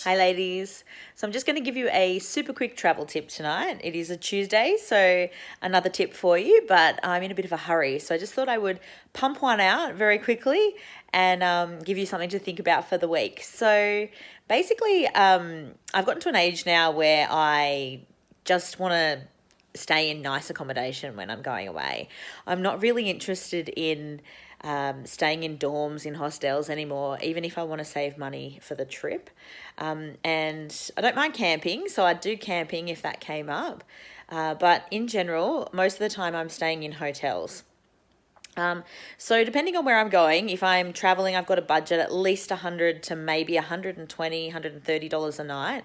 Hi ladies. So I'm just going to give you a super quick travel tip tonight. It is a Tuesday, so another tip for you, but I'm in a bit of a hurry. So I just thought I would pump one out very quickly and give you something to think about for the week. So basically, I've gotten to an age now where I just want to stay in nice accommodation when I'm going away. I'm not really interested in staying in dorms, in hostels anymore, even if I want to save money for the trip. And I don't mind camping, so I'd do camping if that came up. But in general, most of the time I'm staying in hotels. So depending on where I'm going, if I'm traveling, I've got a budget at least $100 to maybe $120, $130 a night.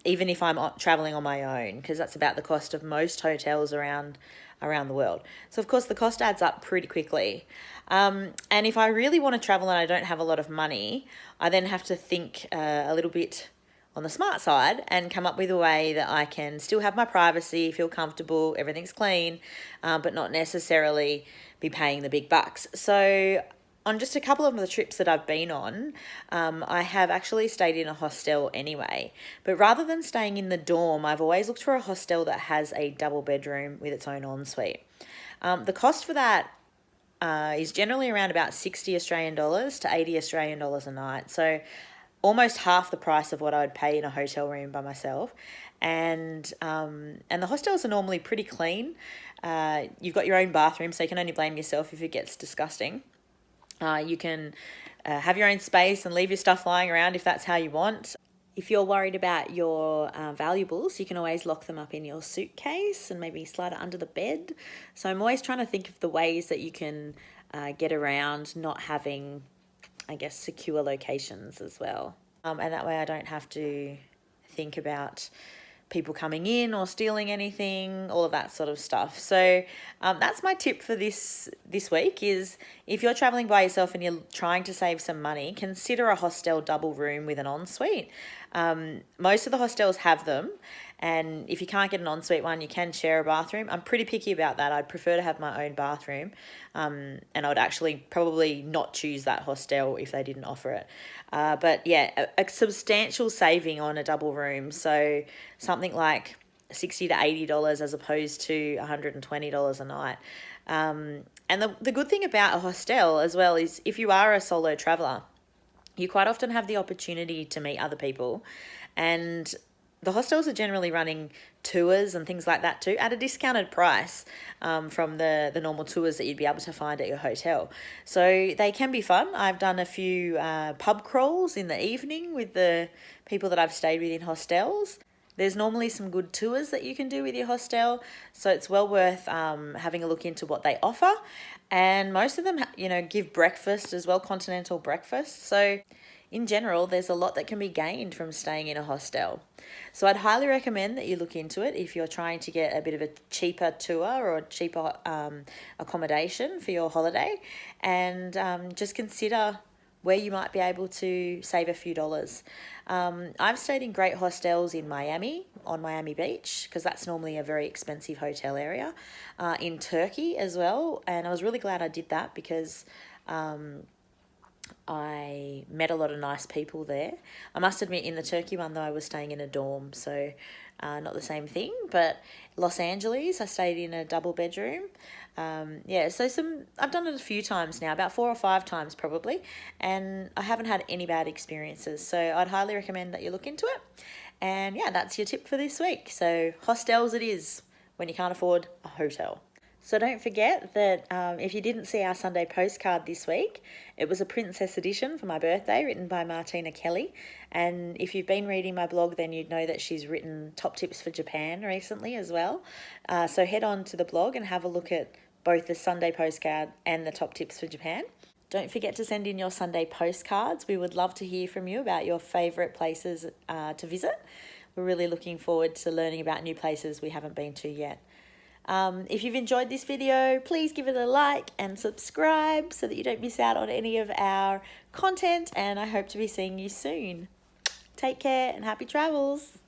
Even if I'm traveling on my own, because that's about the cost of most hotels around the world. So of course the cost adds up pretty quickly. And if I really want to travel and I don't have a lot of money, I then have to think a little bit on the smart side and come up with a way that I can still have my privacy, feel comfortable, everything's clean, but not necessarily be paying the big bucks. So on just a couple of the trips that I've been on, I have actually stayed in a hostel anyway. But rather than staying in the dorm, I've always looked for a hostel that has a double bedroom with its own ensuite. The cost for that is generally around about 60 Australian dollars to 80 Australian dollars a night. So almost half the price of what I would pay in a hotel room by myself. And the hostels are normally pretty clean. You've got your own bathroom, so you can only blame yourself if it gets disgusting. You can have your own space and leave your stuff lying around if that's how you want. If you're worried about your valuables, you can always lock them up in your suitcase and maybe slide it under the bed. So I'm always trying to think of the ways that you can get around not having, I guess, secure locations as well. And that way I don't have to think about people coming in or stealing anything, all of that sort of stuff. So that's my tip for this week is if you're traveling by yourself and you're trying to save some money, consider a hostel double room with an ensuite. Most of the hostels have them, and if you can't get an ensuite one, you can share a bathroom. I'm pretty picky about that. I'd prefer to have my own bathroom, and I would actually probably not choose that hostel if they didn't offer it. But yeah, a substantial saving on a double room. So something like $60 to $80 as opposed to $120 a night. And the good thing about a hostel as well is if you are a solo traveler, you quite often have the opportunity to meet other people, and the hostels are generally running tours and things like that too at a discounted price from the normal tours that you'd be able to find at your hotel. So they can be fun. I've done a few pub crawls in the evening with the people that I've stayed with in hostels. There's normally some good tours that you can do with your hostel, so it's well worth having a look into what they offer. And most of them, give breakfast as well, continental breakfast. So in general, there's a lot that can be gained from staying in a hostel. So I'd highly recommend that you look into it if you're trying to get a bit of a cheaper tour or a cheaper accommodation for your holiday, and just consider where you might be able to save a few dollars. I've stayed in great hostels in Miami, on Miami Beach, because that's normally a very expensive hotel area, in Turkey as well, and I was really glad I did that because I met a lot of nice people there. I must admit, in the Turkey one, though, I was staying in a dorm, so not the same thing. But Los Angeles, I stayed in a double bedroom. So I've done it a few times now, about 4 or 5 times probably, and I haven't had any bad experiences. So I'd highly recommend that you look into it. And yeah, that's your tip for this week. So hostels it is when you can't afford a hotel. So don't forget that if you didn't see our Sunday postcard this week, it was a princess edition for my birthday written by Martina Kelly. And if you've been reading my blog, then you'd know that she's written top tips for Japan recently as well. So head on to the blog and have a look at both the Sunday postcard and the top tips for Japan. Don't forget to send in your Sunday postcards. We would love to hear from you about your favourite places to visit. We're really looking forward to learning about new places we haven't been to yet. If you've enjoyed this video, please give it a like and subscribe so that you don't miss out on any of our content, and I hope to be seeing you soon. Take care and happy travels.